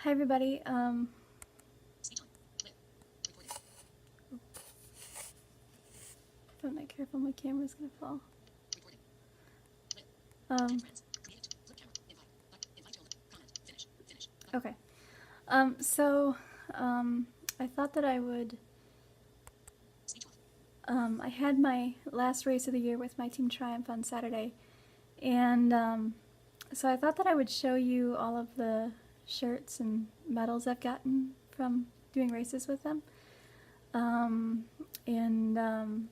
Hi everybody. If I'm not careful, my camera's gonna fall. Okay. So, I thought that I would. I had my last race of the year with my Team Triumph on Saturday, and so I thought that I would show you all of the shirts and medals I've gotten from doing races with them.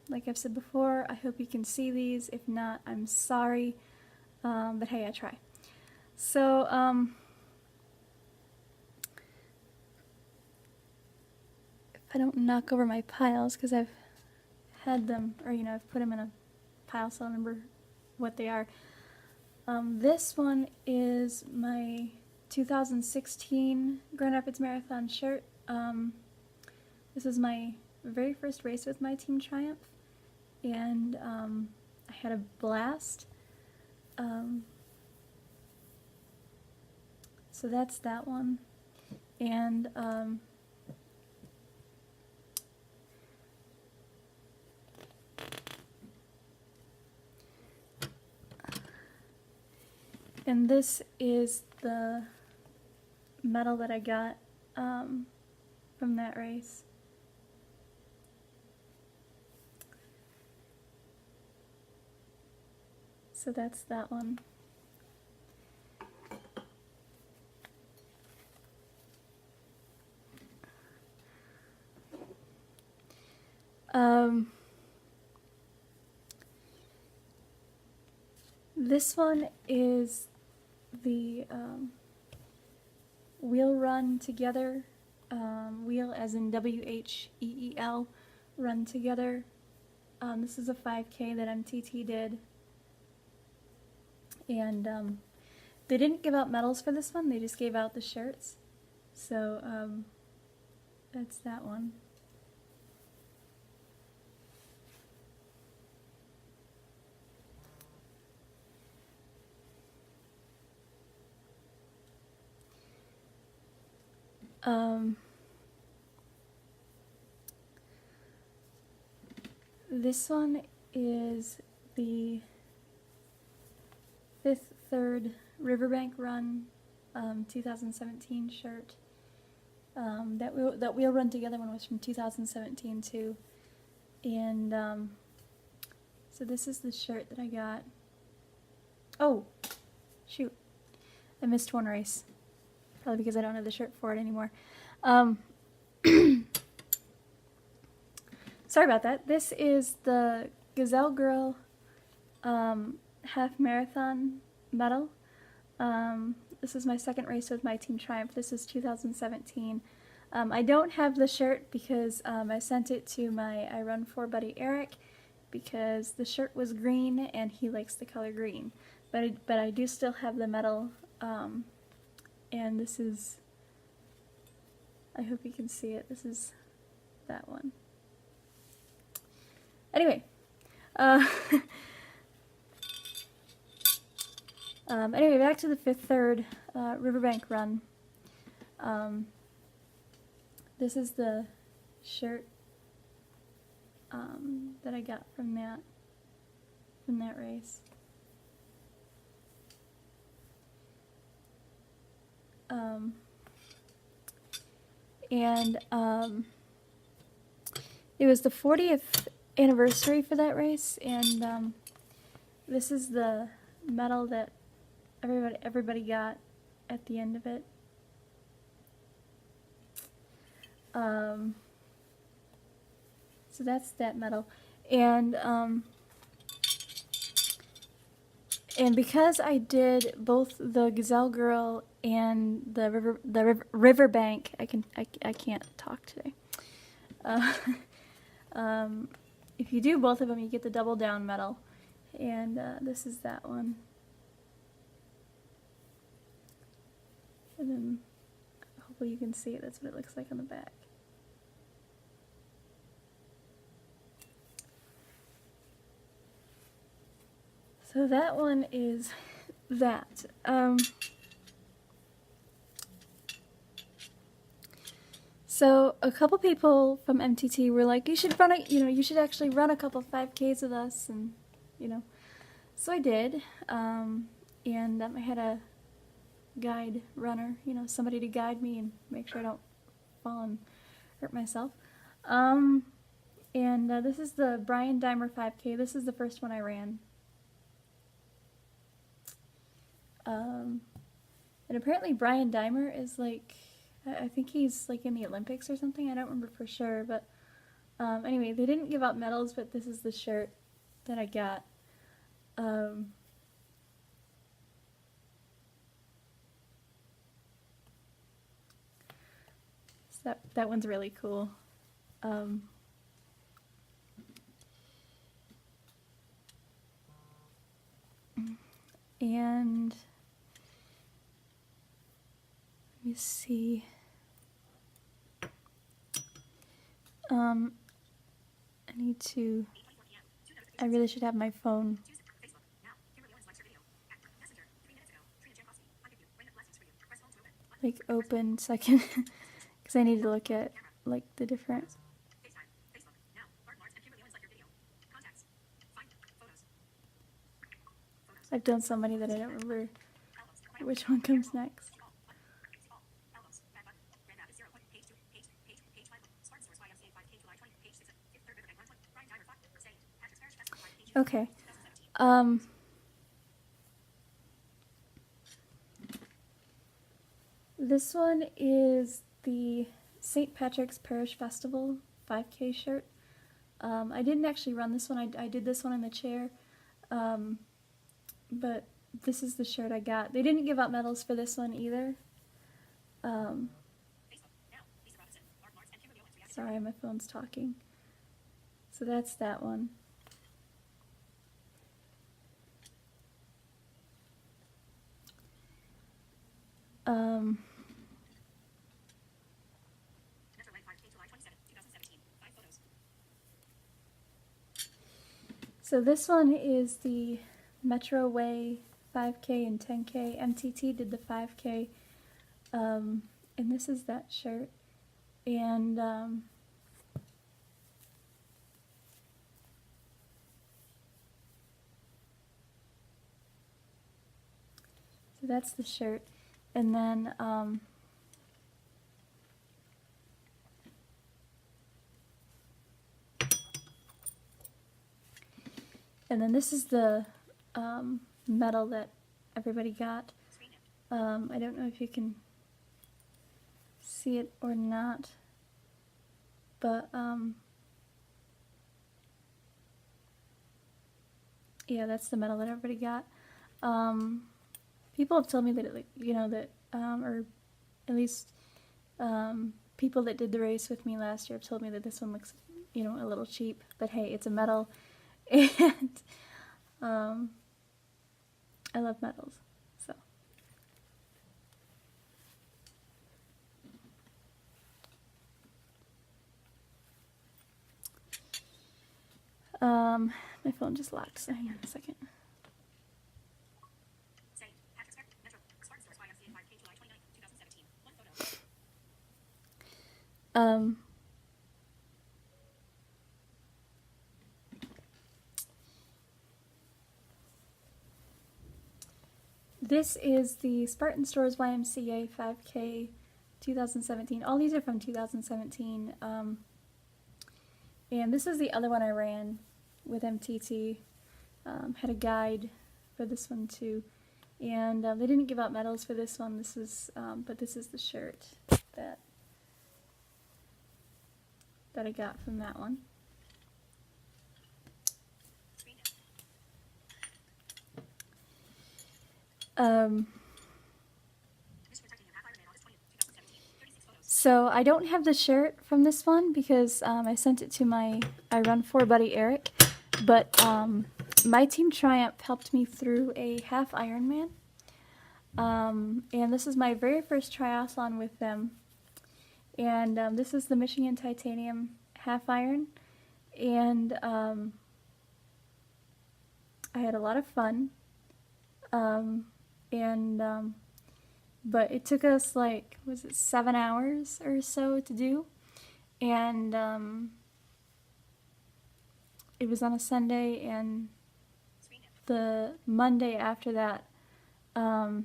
Like I've said before, I hope you can see these. If not, I'm sorry, but hey, I try. So, if I don't knock over my piles, because I've had them, or I've put them in a pile, so I don't remember what they are. This one is my 2016 Grand Rapids Marathon shirt. This is my very first race with my Team Triumph, and I had a blast. So that's that one, and this is the medal that I got from that race. So that's that one. This one is the Wheel Run Together, wheel as in W-H-E-E-L, Run Together. This is a 5K that MTT did, and they didn't give out medals for this one, they just gave out the shirts. So that's that one. This one is the 5th Third Riverbank Run 2017 shirt. That Wheel Run Together one was from 2017 too. And so this is the shirt that I got. Oh, shoot. I missed one race. Probably because I don't have the shirt for it anymore. Sorry about that. This is the Gazelle Girl half marathon medal. This is my second race with my Team Triumph. This is 2017. I don't have the shirt because I sent it to my I Run For buddy Eric because the shirt was green and he likes the color green. But I do still have the medal, and this is, I hope you can see it, this is that one. Anyway, anyway, back to the 5th Third Riverbank Run. This is the shirt that I got from that race. It was the 40th anniversary for that race, and this is the medal that everybody got at the end of it. So that's that medal, and because I did both the Gazelle Girl and the Riverbank, I can't talk today. If you do both of them, you get the Double Down medal, and this is that one. And then hopefully you can see it. That's what it looks like on the back. So that one is that. So a couple people from MTT were like, you should run a, you should actually run a couple 5Ks with us, and so I did. And I had a guide runner, somebody to guide me and make sure I don't fall and hurt myself. And this is the Brian Dimer 5K. This is the first one I ran. And apparently Brian Dimer is like, I think he's like in the Olympics or something. I don't remember for sure, but anyway, they didn't give out medals, but this is the shirt that I got. So that one's really cool. And let me see. I really should have my phone like open so I can, because I need to look at like the different. I've done so many that I don't remember which one comes next. Okay. This one is the St. Patrick's Parish Festival 5K shirt. I didn't actually run this one. I did this one in the chair. But this is the shirt I got. They didn't give out medals for this one either. Sorry, my phone's talking. So that's that one. So this one is the Metro Way 5K and 10K. MTT did the 5K, and this is that shirt. And so that's the shirt. And then this is the medal that everybody got. I don't know if you can see it or not, but yeah, that's the medal that everybody got. People have told me that it, or at least people that did the race with me last year have told me that this one looks, a little cheap, but hey, it's a medal, and I love medals, so. My phone just locked, so hang on a second. This is the Spartan Stores YMCA 5K 2017. All these are from 2017. And this is the other one I ran with MTT. Had a guide for this one too. And they didn't give out medals for this one. This is, but this is the shirt that I got from that one. So I don't have the shirt from this one because I sent it to my I Run For buddy Eric, but my Team Triumph helped me through a half Ironman, and this is my very first triathlon with them, and this is the Michigan Titanium half Iron, and I had a lot of fun, but it took us like, was it 7 hours or so to do? and it was on a Sunday, and the Monday after that, I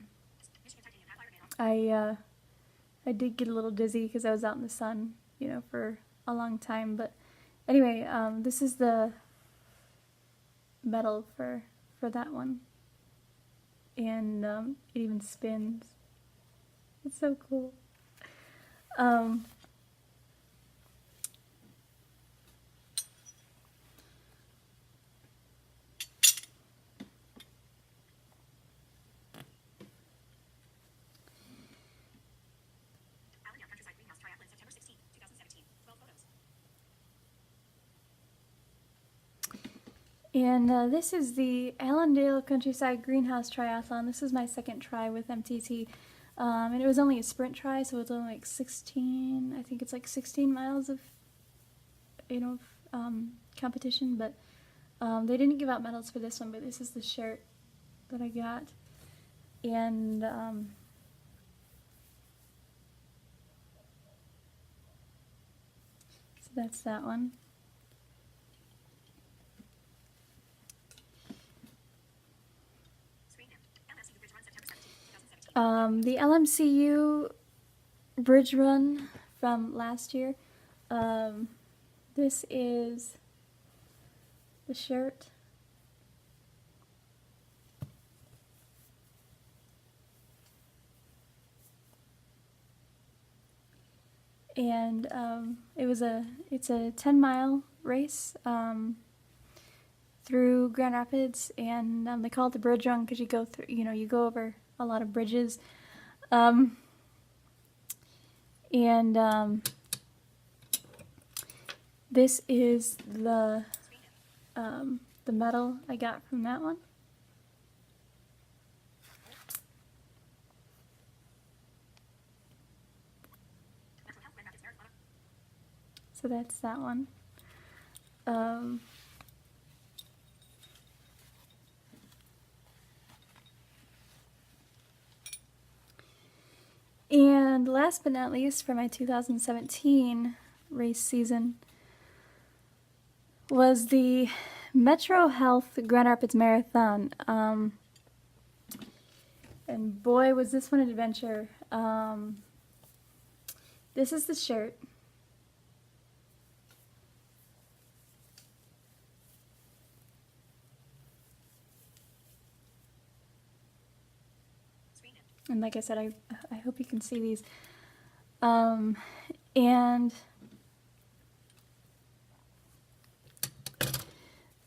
did get a little dizzy because I was out in the sun, you know, for a long time. But anyway, this is the medal for that one, and it even spins. It's so cool. And this is the Allendale Countryside Greenhouse Triathlon. This is my second try with MTT. And it was only a sprint try, so it's only like 16, I think it's like 16 miles of, you know, competition. But they didn't give out medals for this one, but this is the shirt that I got. And so that's that one. The LMCU bridge run from last year. This is the shirt. And it's a 10-mile race through Grand Rapids, and they call it the bridge run because you go through, you know, you go over a lot of bridges. This is the medal I got from that one. So that's that one. And last but not least, for my 2017 race season, was the Metro Health Grand Rapids Marathon. And boy, was this one an adventure. This is the shirt. And like I said, I hope you can see these. And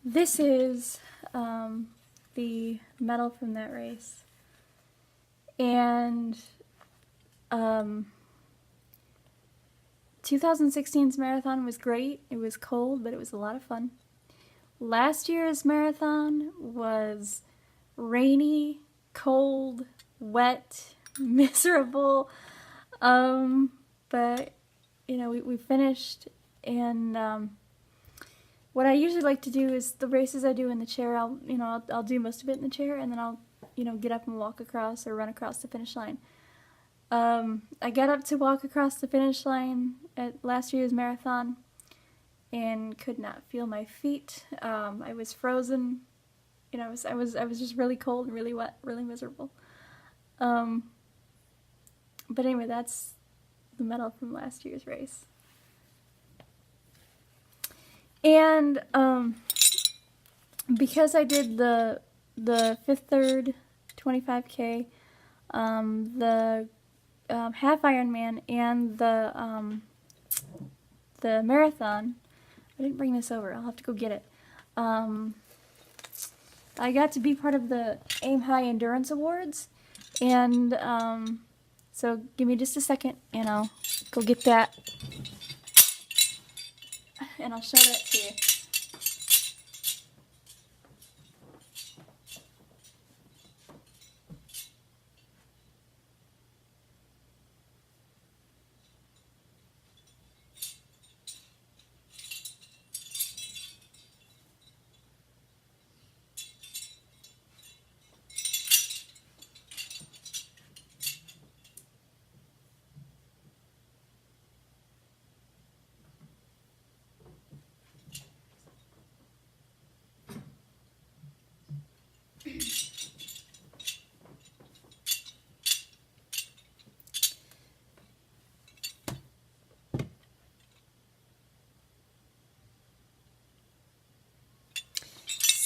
this is the medal from that race. And 2016's marathon was great. It was cold, but it was a lot of fun. Last year's marathon was rainy, cold, wet, miserable, but you know, we finished. And what I usually like to do is the races I do in the chair, I'll do most of it in the chair, and then I'll, you know, get up and walk across or run across the finish line. I got up to walk across the finish line at last year's marathon and could not feel my feet. I was frozen. You know, I was just really cold and really wet, really miserable. But anyway, that's the medal from last year's race. And because I did the Fifth Third 25K, the half Ironman, and the marathon, I didn't bring this over. I'll have to go get it. I got to be part of the Aim High Endurance Awards, and so give me just a second, and I'll go get that, and I'll show that to you.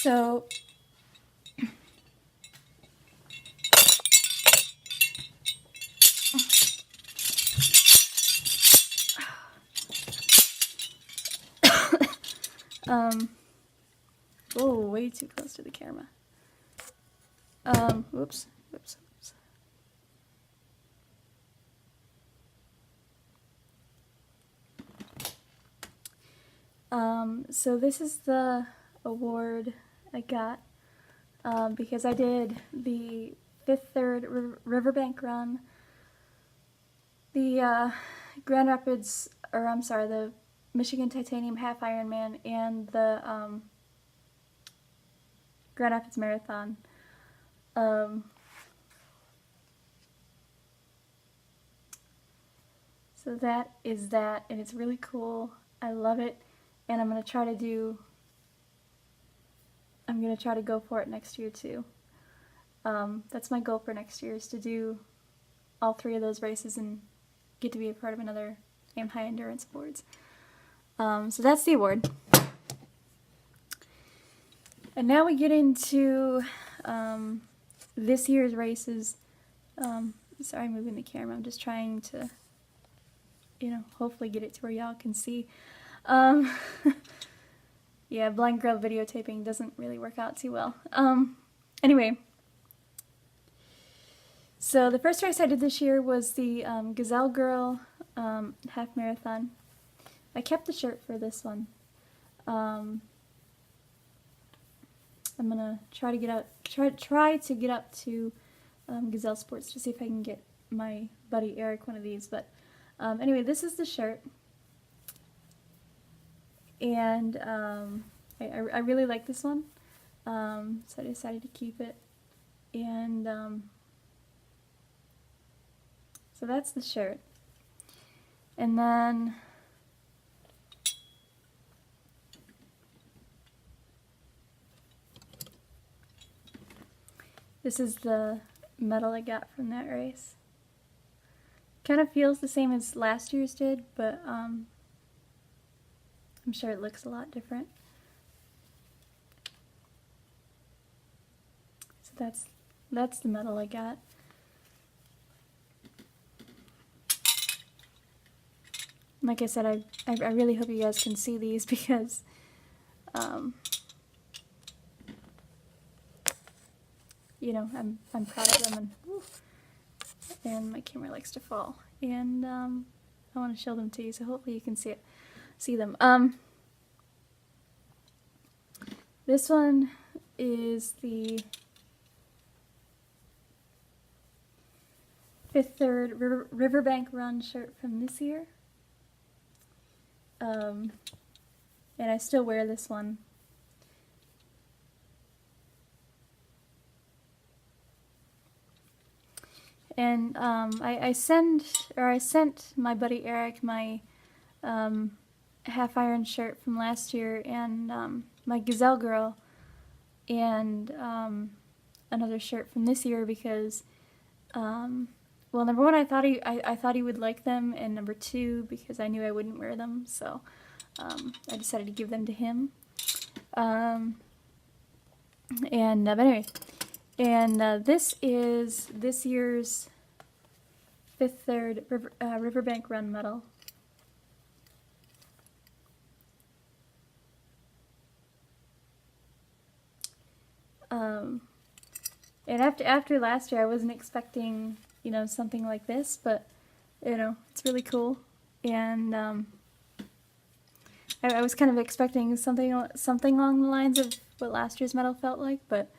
So oh, way too close to the camera. Whoops. So this is the award I got because I did the Fifth Third Riverbank Run, the Grand Rapids, or I'm sorry, the Michigan Titanium Half Ironman, and the Grand Rapids Marathon. So that is that, and it's really cool. I love it, and I'm gonna try to go for it next year too. That's my goal for next year, is to do all 3 of those races and get to be a part of another AIM High Endurance Awards. So that's the award. And now we get into this year's races. Sorry, I'm moving the camera. I'm just trying to, hopefully get it to where y'all can see. Yeah, blind girl videotaping doesn't really work out too well. Anyway, so the first race I did this year was the Gazelle Girl half marathon. I kept the shirt for this one. I'm gonna try to get up to Gazelle Sports to see if I can get my buddy Eric one of these. But anyway, this is the shirt, and I really like this one, so I decided to keep it. And so that's the shirt, and then this is the medal I got from that race. Kind of feels the same as last year's did, but I'm sure it looks a lot different. So that's the medal I got. Like I said, I really hope you guys can see these because I'm proud of them, and my camera likes to fall, and I want to show them to you, so hopefully you can see them. This one is the Fifth Third Riverbank Run shirt from this year. And I still wear this one. And I sent my buddy Eric my half iron shirt from last year, and my Gazelle Girl, and another shirt from this year because well, number one, I thought he would like them, and number two, because I knew I wouldn't wear them, so I decided to give them to him. But anyway, and this is this year's Fifth Third Riverbank Run medal. And after last year, I wasn't expecting, something like this, but, it's really cool. And I was kind of expecting something along the lines of what last year's medal felt like, but,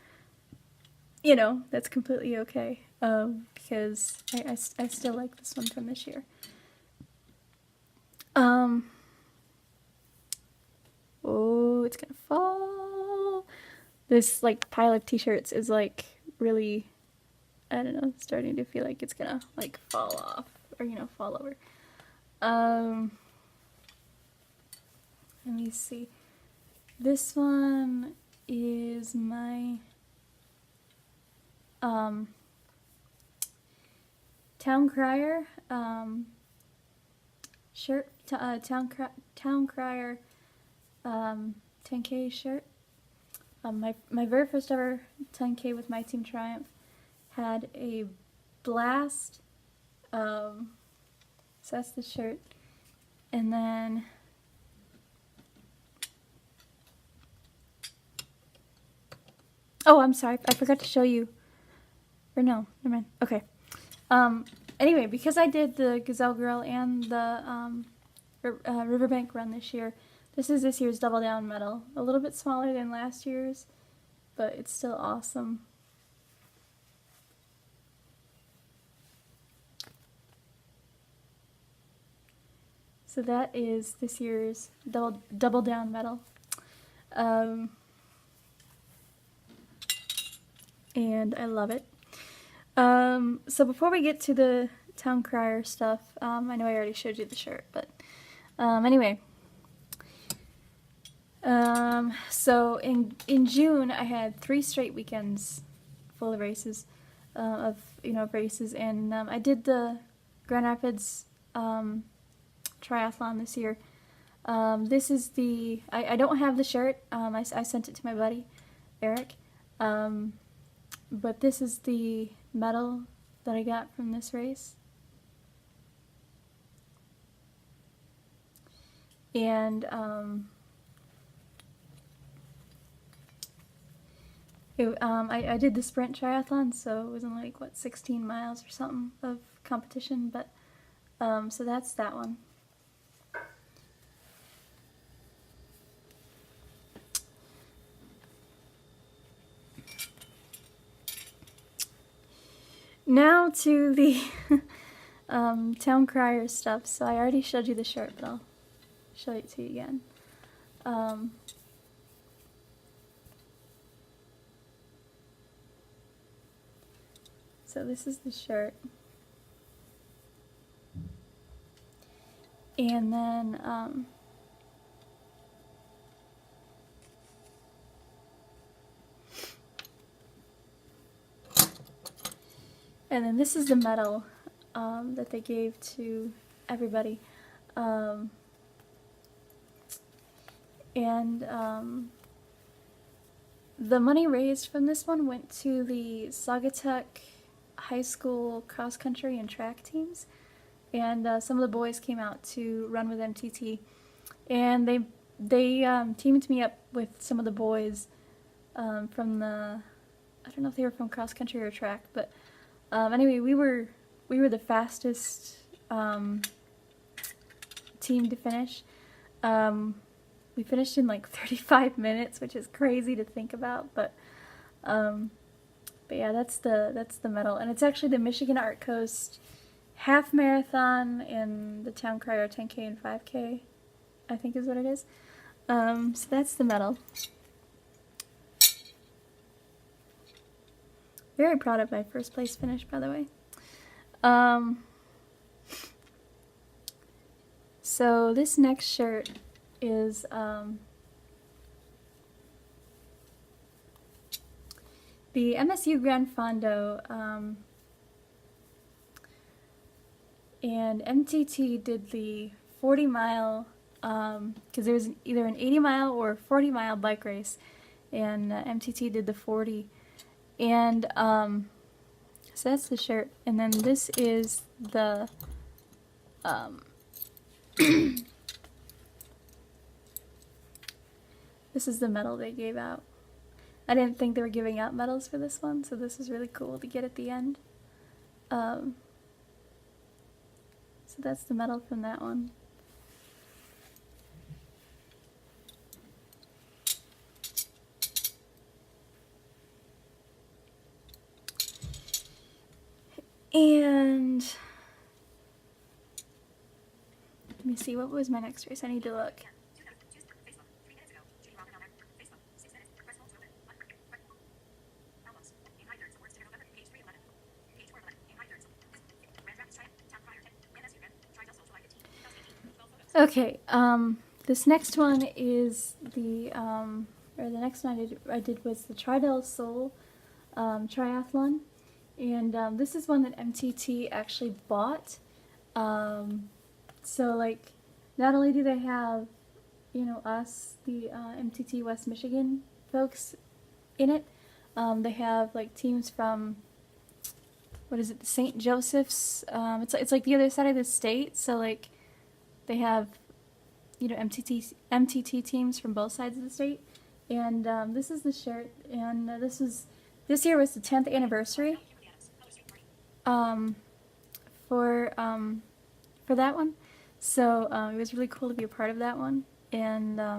that's completely okay, because I still like this one from this year. Oh, it's gonna fall. This, pile of t-shirts is, really, I don't know, starting to feel like it's gonna, fall off, or, fall over. Let me see. This one is my, Town Crier, shirt, Town Crier, 10K shirt. my very first ever 10K with my Team Triumph. Had a blast. So that's the shirt. And then oh, I'm sorry, I forgot to show you. Or no, never mind. Okay. Anyway, because I did the Gazelle Girl and the Riverbank run this year, this is this year's Double Down medal. A little bit smaller than last year's, but it's still awesome. So that is this year's Double Down medal. And I love it. So before we get to the Town Crier stuff, I know I already showed you the shirt, but anyway. So in June I had 3 straight weekends full of races, races, and I did the Grand Rapids triathlon this year. This is the I don't have the shirt. I sent it to my buddy Eric, but this is the medal that I got from this race. And I did the sprint triathlon, so it was only like, what, 16 miles or something of competition, but so that's that one. Now to the Town Crier stuff. So I already showed you the shirt, but I'll show it to you again. So this is the shirt. And then this is the medal that they gave to everybody. The money raised from this one went to the Saugatuck High School cross country and track teams, and some of the boys came out to run with MTT, and they teamed me up with some of the boys from the, I don't know if they were from cross country or track, but anyway, we were the fastest team to finish. We finished in like 35 minutes, which is crazy to think about, but yeah, that's the medal, and it's actually the Michigan Art Coast half marathon and the Town Crier 10K and 5K, I think is what it is. So that's the medal. Very proud of my first place finish, by the way. So this next shirt is the MSU Gran Fondo, and MTT did the 40-mile, because there was either an 80-mile or 40-mile bike race, and MTT did the 40. And so that's the shirt, and then this is the this is the medal they gave out. I didn't think they were giving out medals for this one, so this is really cool to get at the end. So that's the medal from that one. And let me see, what was my next race? I need to look. Okay, this next one is the next one I did was the Tri-Del Sol triathlon, and this is one that MTT actually bought. So like, not only do they have, us, the MTT West Michigan folks, in it. They have like teams from, what is it, St. Joseph's. It's like the other side of the state, so like they have, you know, MTT teams from both sides of the state. And this is the shirt, and this year was the 10th anniversary um, for that one. So it was really cool to be a part of that one, and I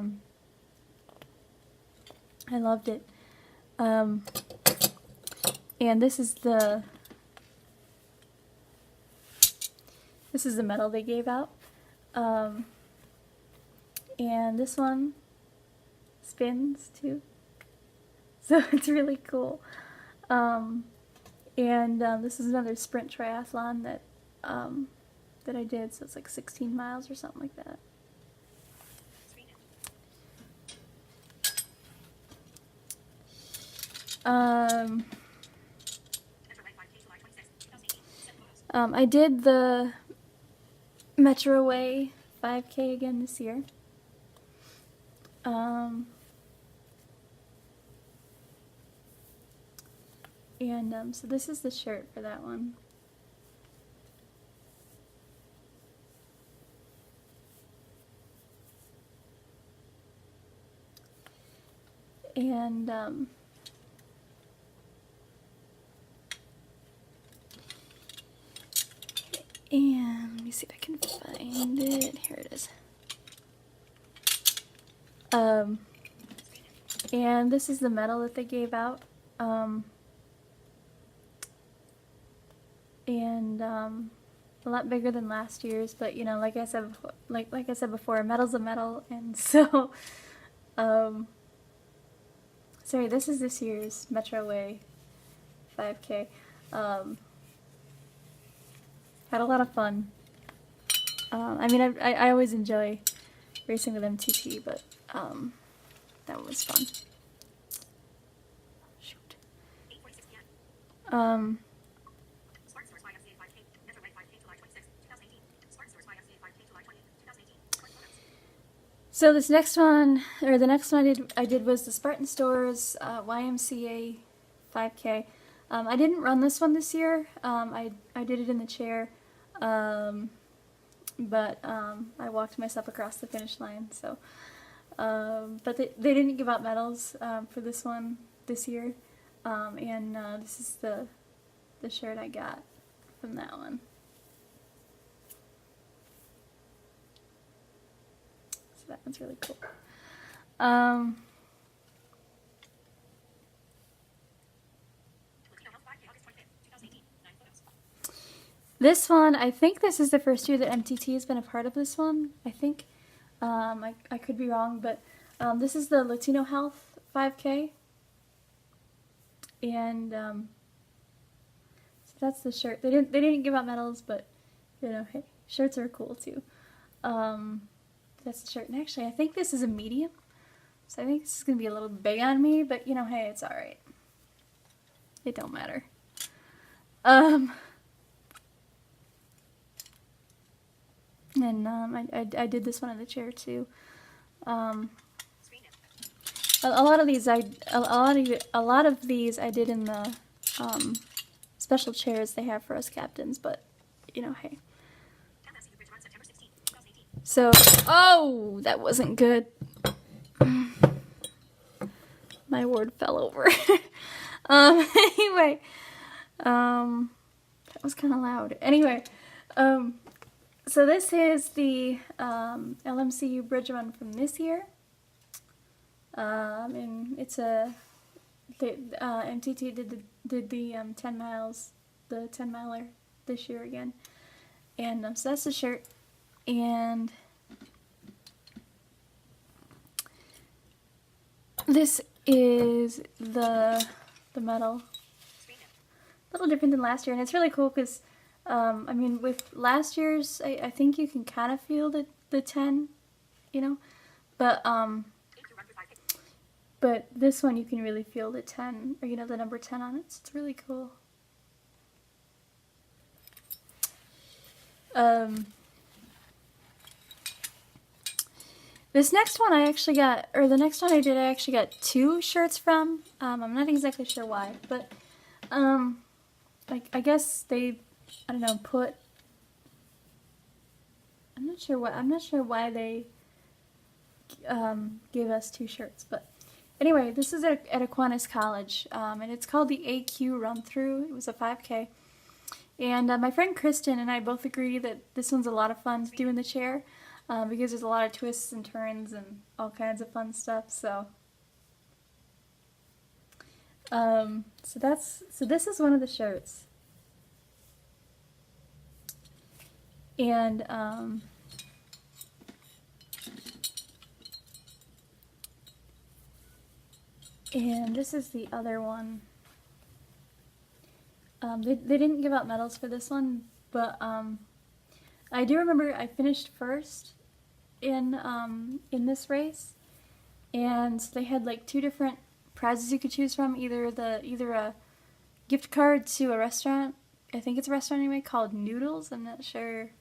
loved it. And this is the medal they gave out. And this one spins too, so it's really cool. This is another sprint triathlon that I did, so it's like 16 miles or something like that. I did the Metroway 5K again this year. So this is the shirt for that one. And let me see if I can find it. Here it is. And this is the medal that they gave out. A lot bigger than last year's, but you know, like I said before, a medal's a medal, and so sorry, this is this year's Metroway 5K. Had a lot of fun. I mean, I always enjoy racing with MTT, but that was fun. Shoot. So this next one, or the next one I did was the Spartan Stores YMCA 5K. I didn't run this one this year. I did it in the chair, but I walked myself across the finish line. So, but they didn't give out medals for this one this year, and this is the shirt I got from that one. That one's really cool. This one, I think this is the first year that MTT has been a part of this one. I think, I could be wrong, but this is the Latino Health 5K. And so that's the shirt. They didn't give out medals, but you know, hey, shirts are cool too. That's the shirt, and actually I think this is a medium, so I think this is gonna be a little big on me, but you know, hey, it's alright. It don't matter. And I did this one in the chair too. A lot of these I did in the special chairs they have for us captains, but you know, hey. So, oh, that wasn't good. My word fell over. Anyway, that was kind of loud. Anyway, so this is the LMCU bridge run from this year. And it's MTT did the 10 miles, the 10 miler this year again. And so that's the shirt. And this is the medal. A little different than last year, and it's really cool because, I mean, with last year's, I think you can kind of feel the 10, you know, but this one you can really feel the 10, or you know, the number 10 on it. So it's really cool. This next one I actually got, or the next one I did, I actually got 2 shirts from. I'm not exactly sure why, but like I guess they, I don't know, put. I'm not sure why they gave us 2 shirts, but anyway, this is at Aquinas College, and it's called the AQ Run Through. It was a 5K, and my friend Kristen and I both agree that this one's a lot of fun to do in the chair. Because there's a lot of twists and turns and all kinds of fun stuff. So this is one of the shirts, and this is the other one. They didn't give out medals for this one, but I do remember I finished first in this race, and they had like 2 different prizes you could choose from, either a gift card to a restaurant, I think it's a restaurant anyway, called Noodles. I'm not sure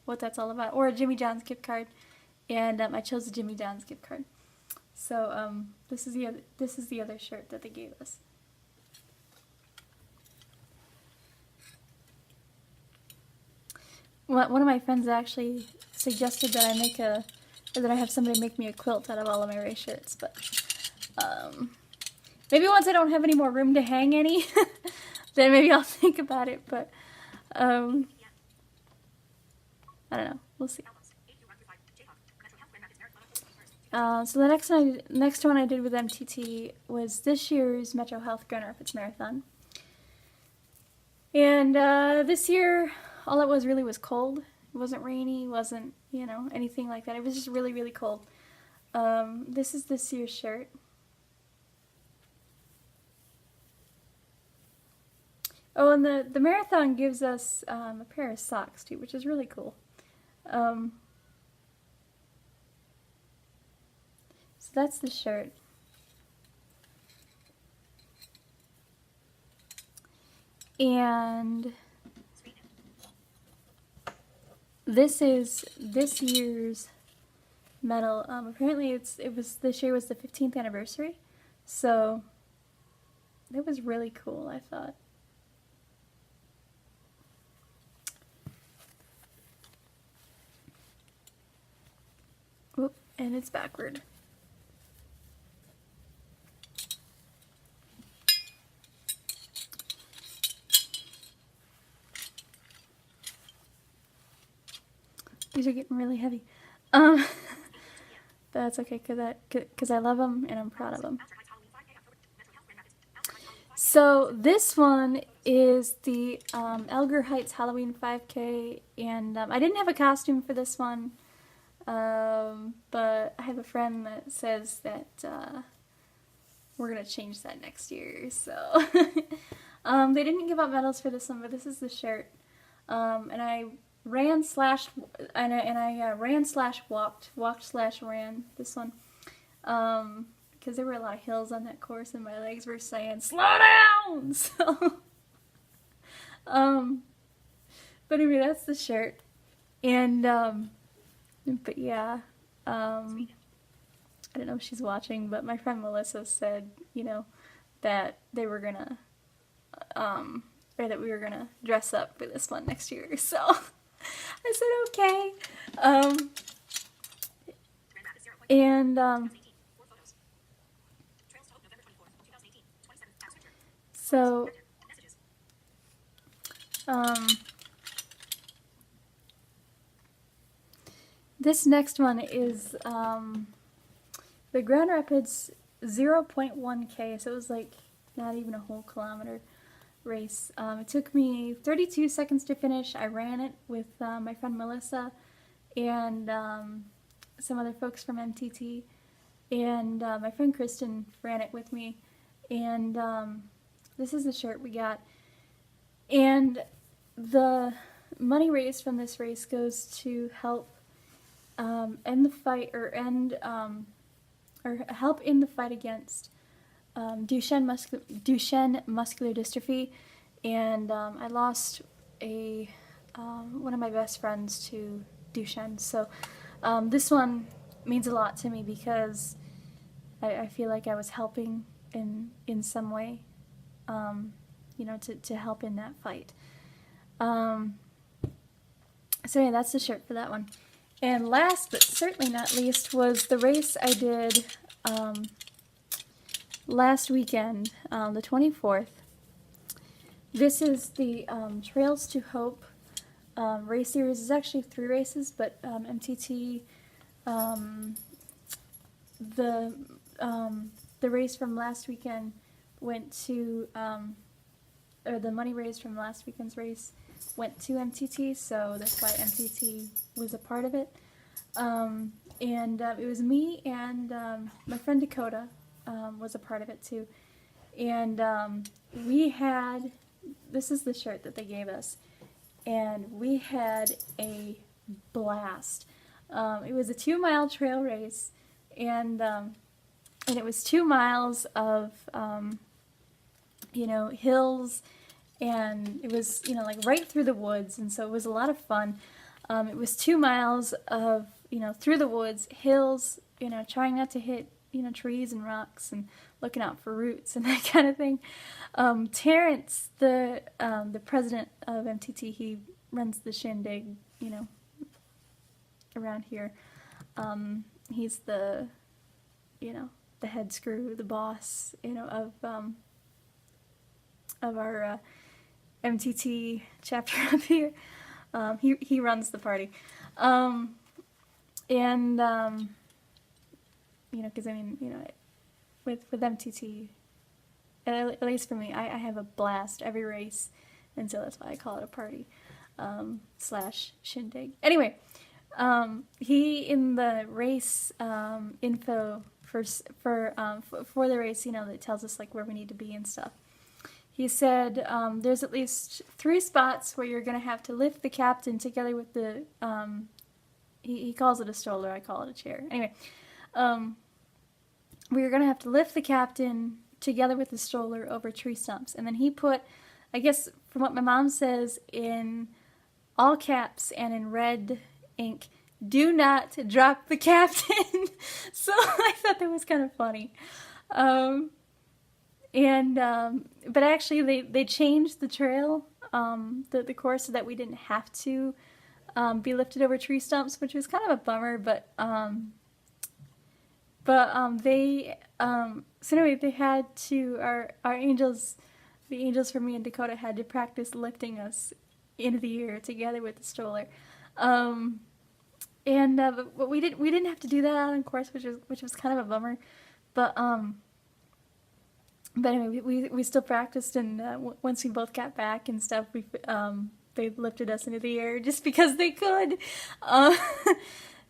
what that's all about, or a Jimmy John's gift card, and I chose the Jimmy John's gift card. So this is the other shirt that they gave us. One of my friends actually suggested that I have somebody make me a quilt out of all of my race shirts, but maybe once I don't have any more room to hang any, then maybe I'll think about it, but I don't know. We'll see. So the next one I did with MTT was this year's Metro Health Grand Rapids Marathon. And this year, all it was really was cold. It wasn't rainy, wasn't, anything like that. It was just really, really cold. This is this year's shirt. Oh, and the marathon gives us a pair of socks, too, which is really cool. So that's the shirt. And this is this year's medal. Apparently this year was the 15th anniversary, so it was really cool, I thought. Oop, and it's backward. These are getting really heavy. That's okay, because I love them and I'm proud of them. So this one is the Elgar Heights Halloween 5K, and I didn't have a costume for this one, but I have a friend that says that we're going to change that next year, so they didn't give out medals for this one, but this is the shirt, and I ran slash ran this one, because there were a lot of hills on that course and my legs were saying slow down. So but anyway, that's the shirt. And but yeah, I don't know if she's watching, but my friend Melissa said, that they were gonna or that we were gonna dress up for this one next year, so I said okay. And so this next one is the Grand Rapids 0.1K, so it was like not even a whole kilometer race. It took me 32 seconds to finish. I ran it with my friend Melissa and some other folks from MTT, and my friend Kristen ran it with me, and this is the shirt we got, and the money raised from this race goes to help end the fight, or help in the fight against Duchenne muscular dystrophy, and I lost one of my best friends to Duchenne, so this one means a lot to me because I feel like I was helping in some way, you know, to help in that fight. So yeah, that's the shirt for that one. And last but certainly not least was the race I did last weekend, the 24th. This is the Trails to Hope race series. It's actually 3 races, but MTT, the race from last weekend went to, or the money raised from last weekend's race went to MTT, so that's why MTT was a part of it. And it was me and my friend Dakota was a part of it too. And we had, this is the shirt that they gave us, and we had a blast. It was a 2-mile trail race, and it was 2 miles of, you know, hills, and it was, you know, like right through the woods, and so it was a lot of fun. It was 2 miles of, you know, through the woods, hills, you know, trying not to hit, you know, trees and rocks, and looking out for roots and that kind of thing. Terrence, the president of MTT, he runs the shindig, you know, around here. He's the, you know, the head screw, the boss, you know, of our MTT chapter up here. He runs the party. You know, because I mean, you know, with MTT, at least for me, I have a blast every race, and so that's why I call it a party slash shindig. Anyway, he in the race info for the race, you know, that tells us like where we need to be and stuff. He said there's at least 3 spots where you're going to have to lift the captain together with the, he calls it a stroller, I call it a chair. Anyway, we're going to have to lift the captain together with the stroller over tree stumps. And then he put, I guess from what my mom says, in all caps and in red ink, do not drop the captain. So I thought that was kind of funny. But actually they changed the trail, the course, so that we didn't have to be lifted over tree stumps, which was kind of a bummer, so anyway, they had to, our angels, the angels for me and Dakota had to practice lifting us into the air together with the stroller. But we didn't have to do that out on course, which was kind of a bummer. But anyway, we still practiced, and once we both got back and stuff, they lifted us into the air just because they could.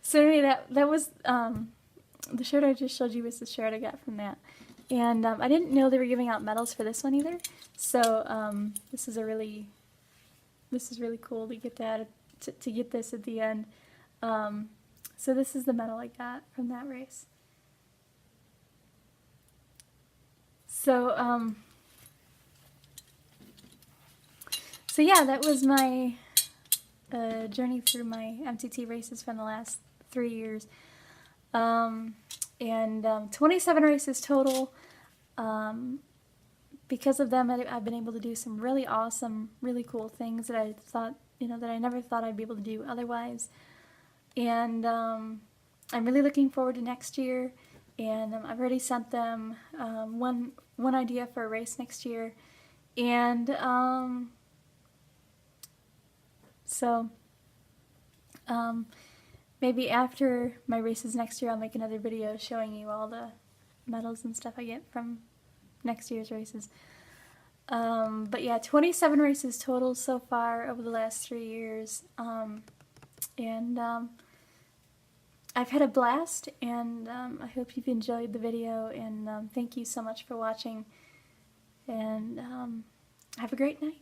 So anyway, that was the shirt I just showed you was the shirt I got from that. And I didn't know they were giving out medals for this one either. So this is really cool to get that to get this at the end. So this is the medal I got from that race. So so yeah, that was my journey through my MTT races from the last 3 years. 27 races total. Because of them, I've been able to do some really awesome, really cool things that I thought, you know, that I never thought I'd be able to do otherwise. And I'm really looking forward to next year. And I've already sent them one idea for a race next year. And maybe after my races next year, I'll make another video showing you all the medals and stuff I get from next year's races. But yeah, 27 races total so far over the last 3 years. I've had a blast, and I hope you've enjoyed the video, and thank you so much for watching, and have a great night.